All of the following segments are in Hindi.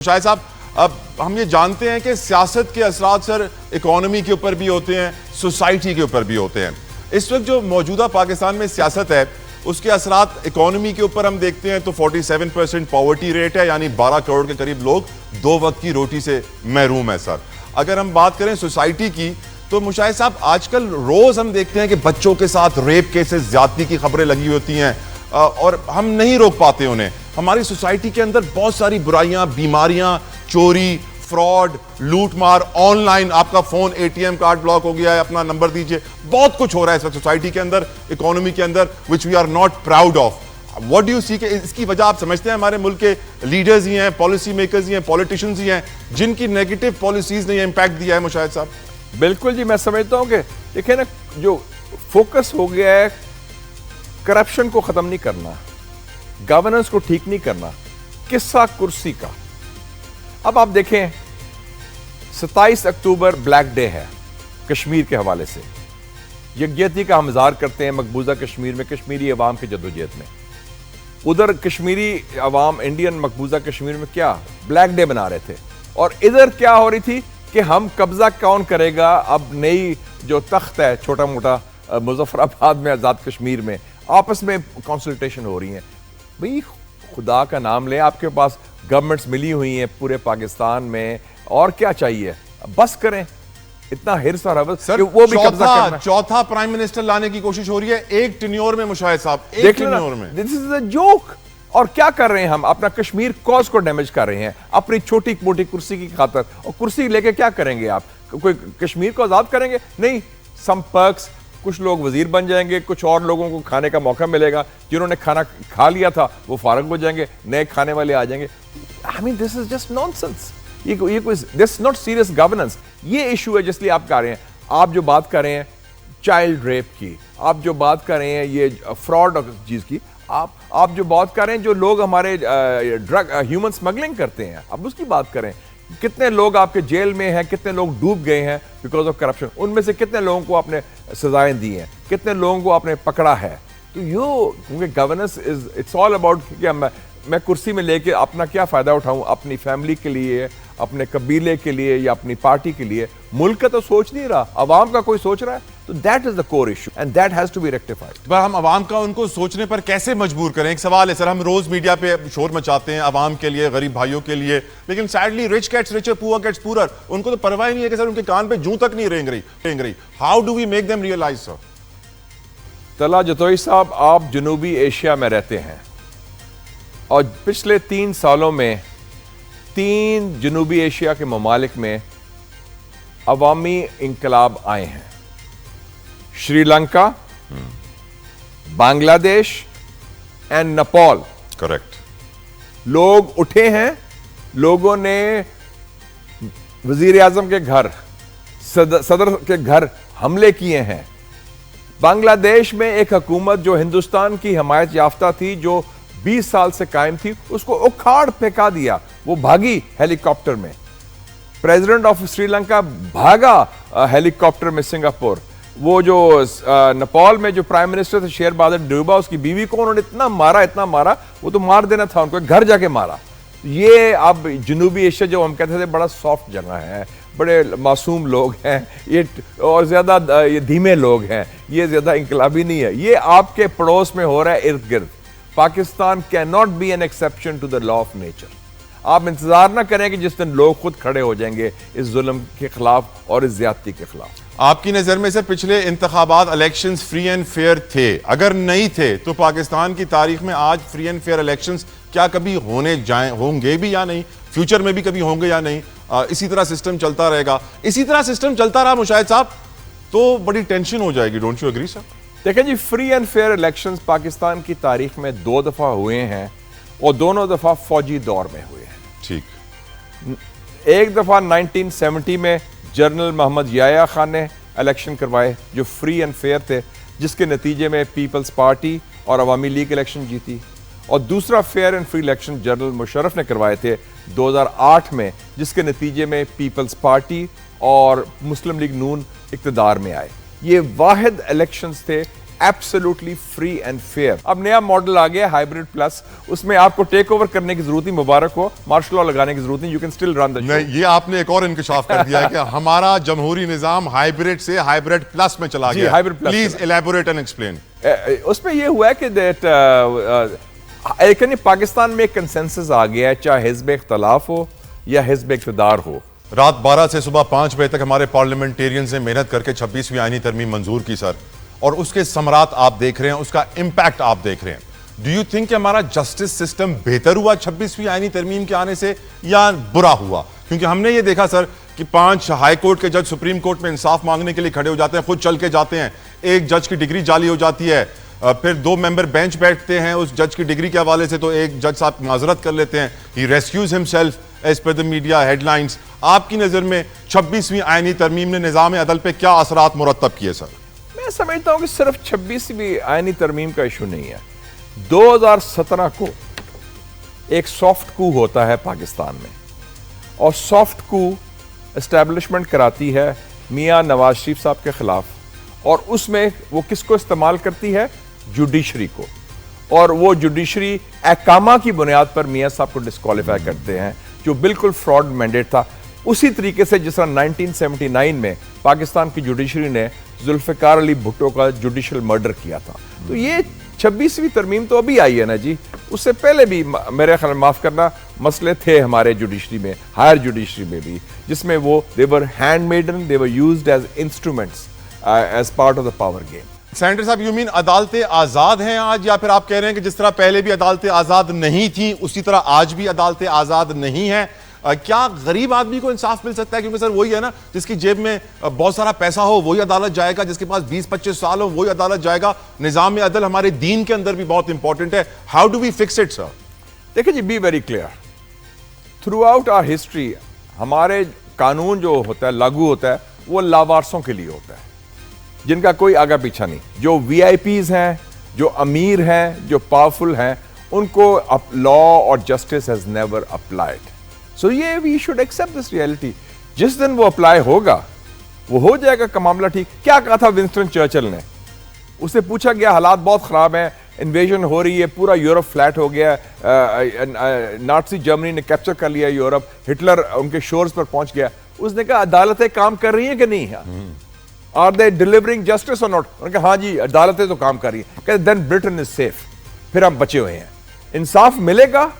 शायद साहब, अब हम ये जानते हैं कि सियासत के असरात सर इकोनॉमी के ऊपर भी होते हैं, सोसाइटी के ऊपर भी होते हैं। इस वक्त जो मौजूदा पाकिस्तान में सियासत है उसके असरात इकोनॉमी के ऊपर हम देखते हैं तो 47% पॉवर्टी रेट है, यानी 12 करोड़ के करीब लोग दो वक्त की रोटी से महरूम है सर। अगर हम बात करें सोसाइटी की तो मुशाहिद साहब, आजकल रोज हम देखते हैं कि बच्चों के साथ रेप केसेस, ज्यादती की खबरें लगी होती हैं और हम नहीं रोक पाते उन्हें। हमारी सोसाइटी के अंदर बहुत सारी बुराइयां, बीमारियां, चोरी, फ्रॉड, लूटमार, ऑनलाइन आपका फोन एटीएम कार्ड ब्लॉक हो गया है, अपना नंबर दीजिए, बहुत कुछ हो रहा है इस वक्त सोसाइटी के अंदर, इकोनॉमी के अंदर, which we are not proud of. What do you see? इसकी वजह आप समझते हैं हमारे मुल्क के लीडर्स ही हैं, पॉलिसी मेकर्स ही हैं, पॉलिटिशियंस ही हैं, जिनकी नेगेटिव पॉलिसीज ने इंपैक्ट दिया है मुशाहिद साहब? बिल्कुल जी, मैं समझता हूं कि देखिए ना, जो फोकस हो गया है करप्शन को खत्म नहीं करना, गवर्नेंस को ठीक नहीं करना, किस्सा कुर्सी का। अब आप देखें 27 अक्टूबर ब्लैक डे है कश्मीर के हवाले से, यकजहती का हम इज़हार करते हैं मकबूजा कश्मीर में, कश्मीरी अवाम की जद्दोजहद में। उधर कश्मीरी अवाम इंडियन मकबूजा कश्मीर में क्या ब्लैक डे मना रहे थे, और इधर क्या हो रही थी कि हम कब्जा कौन करेगा। अब नई जो तख्त है छोटा मोटा मुजफ्फराबाद में, आज़ाद कश्मीर में, आपस में कंसल्टेशन हो रही है। भाई खुदा का नाम ले, आपके पास गवर्नमेंट्स मिली हुई हैं पूरे पाकिस्तान में, और क्या चाहिए? बस करें, इतना हिर्स और हवस सर, वो भी कब्जा करना। चौथा प्राइम मिनिस्टर लाने की कोशिश हो रही है एक टेन्योर में मुशाहिद साहब, एक टेन्योर में। This is a joke. और क्या कर रहे हैं हम? अपना कश्मीर कॉज को डैमेज कर रहे हैं अपनी छोटी मोटी कुर्सी की खातर। और कुर्सी लेके क्या करेंगे आप? कोई कश्मीर को आजाद करेंगे? नहीं। सम पर्क्स, कुछ लोग वजीर बन जाएंगे, कुछ और लोगों को खाने का मौका मिलेगा, जिन्होंने खाना खा लिया था वो फारग हो जाएंगे, नए खाने वाले आ जाएंगे। I mean this is just nonsense. ये कोई दिस नॉट सीरियस गवर्नेंस। ये इशू है जिसलिए आप कह रहे हैं। आप जो बात कर रहे हैं चाइल्ड रेप की, आप जो बात कर रहे हैं ये फ्रॉड चीज की, आप जो बात कर रहे हैं जो लोग हमारे ड्रग ह्यूमन स्मगलिंग करते हैं, अब उसकी बात करें। कितने लोग आपके जेल में हैं, कितने लोग डूब गए हैं बिकॉज ऑफ करप्शन, उनमें से कितने लोगों को आपने सजाएं दी हैं, कितने लोगों को आपने पकड़ा है। तो क्योंकि governance is it's all about कि मैं कुर्सी में लेके अपना क्या फायदा उठाऊं, अपनी फैमिली के लिए, अपने कबीले के लिए या अपनी पार्टी के लिए। मुल्क का तो सोच नहीं रहा, अवाम का कोई सोच रहा है। तो that is the core issue and that has to be rectified. हम अवाम का उनको सोचने पर कैसे मजबूर करें? एक सवाल है सर, हम रोज मीडिया पे शोर मचाते हैं अवाम के लिए, गरीब भाइयों के लिए, लेकिन sadly rich gets richer, poor gets poor. उनको तो परवाह ही नहीं है कि सर उनके कान पे जूं तक नहीं रेंग रही। How do we make them realize sir? Tala Jatoi साहब, आप जनूबी एशिया में रहते हैं और पिछले 3 सालों में 3 जनूबी एशिया के ममालिक में अवामी इंकलाब आए हैं। श्रीलंका, बांग्लादेश एंड नेपाल। करेक्ट। लोग उठे हैं, लोगों ने वजीर आजम के घर, सदर के घर हमले किए हैं। बांग्लादेश में एक हुकूमत जो हिंदुस्तान की हिमायत याफ्ता थी, जो 20 साल से कायम थी, उसको उखाड़ फेंका दिया। वो भागी हेलीकॉप्टर में। प्रेसिडेंट ऑफ श्रीलंका भागा हेलीकॉप्टर में सिंगापुर। वो जो नेपाल में जो प्राइम मिनिस्टर थे शेर बहादुर देउबा, उसकी बीवी को उन्होंने इतना मारा, वो तो मार देना था उनको, घर जाके मारा। ये अब जनूबी एशिया जो हम कहते थे बड़ा सॉफ्ट जगह है, बड़े मासूम लोग हैं ये, और ज्यादा ये धीमे लोग हैं, ये ज्यादा इंकलाबी नहीं है। ये आपके पड़ोस में हो रहा है, इर्द गिर्द। Pakistan can not be an exception to the law of nature. आप इंतजार ना करें कि जिस दिन लोग खुद खड़े हो जाएंगे इस जुल्म के खिलाफ और इस ज्यादती के खिलाफ। आपकी नजर में सर पिछले इंतखाबात इलेक्शंस फ्री एंड फेयर थे? अगर नहीं थे तो पाकिस्तान की तारीख में आज फ्री एंड फेयर इलेक्शंस क्या कभी होंगे भी या नहीं? फ्यूचर में भी कभी होंगे या नहीं? इसी तरह सिस्टम चलता रहेगा? इसी तरह सिस्टम चलता रहा मुशाहिद साहब तो बड़ी टेंशन हो जाएगी। Don't you agree sir? देखें जी, free and fair elections Pakistan की तारीख में 2 दफा हुए हैं और दोनों दफा फौजी दौर में हुए हैं। ठीक। एक दफा 1970 में जनरल मोहम्मद याया खान ने इलेक्शन करवाए जो फ्री एंड फेयर थे, जिसके नतीजे में पीपल्स पार्टी और अवामी लीग इलेक्शन जीती। और दूसरा fair and free election general Musharraf ने करवाए थे 2008 में, जिसके नतीजे में पीपल्स पार्टी और मुस्लिम लीग नून इक़्तिदार में आए। ये वाहिद इलेक्शंस थे एब्सोल्युटली फ्री एंड फेयर। अब नया मॉडल आ गया हाइब्रिड प्लस, उसमें आपको टेक ओवर करने की जरूरत नहीं, मुबारक हो, मार्शल लॉ लगाने की जरूरत नहीं, you can still run the show. नहीं, ये आपने एक और इंकशाफ कर दिया है कि हमारा जमहूरी निजाम हाइब्रिड से हाइब्रिड प्लस में चला गया। Hybrid plus. Please elaborate and explain. उसमें ये हुआ है कि दैट पाकिस्तान में कंसेंसस आ गया है, चाहे हिज़्ब इख्तलाफ हो या हिज़्ब इक़्तिदार हो। रात 12 से सुबह 5 बजे तक हमारे पार्लियामेंटेरियंस ने मेहनत करके 26वीं आईनी तरमीम मंजूर की सर, और उसके समरात आप देख रहे हैं, उसका इंपैक्ट आप देख रहे हैं। डू यू थिंक कि हमारा जस्टिस सिस्टम बेहतर हुआ 26वीं आईनी तरमीम के आने से या बुरा हुआ? क्योंकि हमने ये देखा सर कि 5 हाई कोर्ट के जज सुप्रीम कोर्ट में इंसाफ मांगने के लिए खड़े हो जाते हैं, खुद चल के जाते हैं, एक जज की डिग्री जाली हो जाती है, फिर 2 मेंबर बेंच बैठते हैं उस जज की डिग्री के हवाले से, तो एक जज साहब माजरत कर लेते हैं, he rescues himself as per the media headlines. आपकी नजर में 26वीं आईनी तरमीम ने निजाम अदल पे क्या असरात मुरत्तब किए सर? मैं समझता हूं कि सिर्फ 26वीं आईनी तरमीम का इशू नहीं है। 2017 को एक सॉफ्ट कू होता है पाकिस्तान में, और सॉफ्ट कू एस्टैब्लिशमेंट कराती है मियां नवाज शरीफ साहब के खिलाफ, और उसमें वो किसको इस्तेमाल करती है? जुडिशरी को। और वो जुडिशरी अहकामा की बुनियाद पर मियां साहब को डिस्क्वालीफाई करते हैं, जो बिल्कुल फ्रॉड मैंडेट था। उसी तरीके से जिस तरह 1979 में पाकिस्तान की जुडिशरी ने जुल्फिकार अली भुट्टो का जुडिशल मर्डर किया था। तो ये 26वीं तरमीम तो अभी आई है ना जी, उससे पहले भी मेरे ख्याल माफ करना मसले थे हमारे जुडिशरी में, हायर जुडिशरी में भी, जिसमें वो they were handmaiden, they were used as instruments as part of the power game. Senator साहब, यू मीन अदालतें आजाद हैं आज, या फिर आप कह रहे हैं कि जिस तरह पहले भी अदालतें आजाद नहीं थी उसी तरह आज भी अदालतें आजाद नहीं हैं? क्या गरीब आदमी को इंसाफ मिल सकता है? क्योंकि सर वही है ना, जिसकी जेब में बहुत सारा पैसा हो वही अदालत जाएगा, जिसके पास 20-25 साल हो वही अदालत जाएगा। निजाम अदल हमारे दीन के अंदर भी बहुत इंपॉर्टेंट है। How do we fix it sir? देखिए जी, be very clear, throughout our history हमारे कानून जो होता है, लागू होता है, वो लावारसों के लिए होता है, जिनका कोई आगा पीछा नहीं। जो वीआईपीज हैं, जो अमीर हैं, जो पावरफुल हैं, उनको लॉ और justice has never applied. So ये we should accept this reality. जिस दिन वो अप्लाई होगा वो हो जाएगा का मामला ठीक। क्या कहा था विंस्टन चर्चिल ने? उससे पूछा गया हालात बहुत खराब हैं, इन्वेजन हो रही है, पूरा यूरोप फ्लैट हो गया, नाज़ी जर्मनी ने कैप्चर कर लिया यूरोप, हिटलर उनके शोर्स पर पहुंच गया। उसने कहा अदालतें काम कर रही हैं कि नहीं है? आर दे डिलीवरिंग जस्टिस और नॉट? उन्होंने कहा हाँ जी अदालतें तो काम कर रही हैं। कहते देन ब्रिटेन इज सेफ, फिर हम बचे हुए हैं, इंसाफ मिलेगा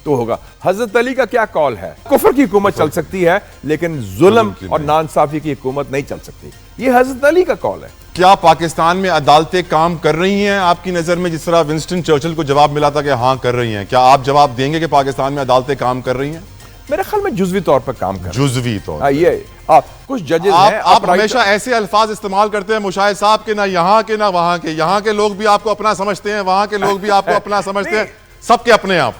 तो होगा। हजरत अली का क्या कॉल है? कुफर की हुकूमत चल सकती है लेकिन जुल्म और नाइंसाफी की हुकूमत नहीं चल सकती, ये हजरत अली का कॉल है। क्या पाकिस्तान में अदालतें काम कर रही हैं आपकी नजर में? जिस तरह विंस्टन चर्चिल को जवाब मिला था कि हाँ कर रही हैं, क्या आप जवाब देंगे कि पाकिस्तान में अदालतें काम कर रही हैं? मेरे ख्याल में जुज़वी तौर पर काम कर, जुज़वी तौर पर। ये कुछ जजेस हैं, आप हमेशा ऐसे अल्फाज इस्तेमाल करते हैं मुशाहिद साहब के, ना यहाँ के ना वहां के। यहाँ के लोग भी आपको अपना समझते हैं, वहां के लोग भी आपको अपना समझते हैं, सबके अपने आप।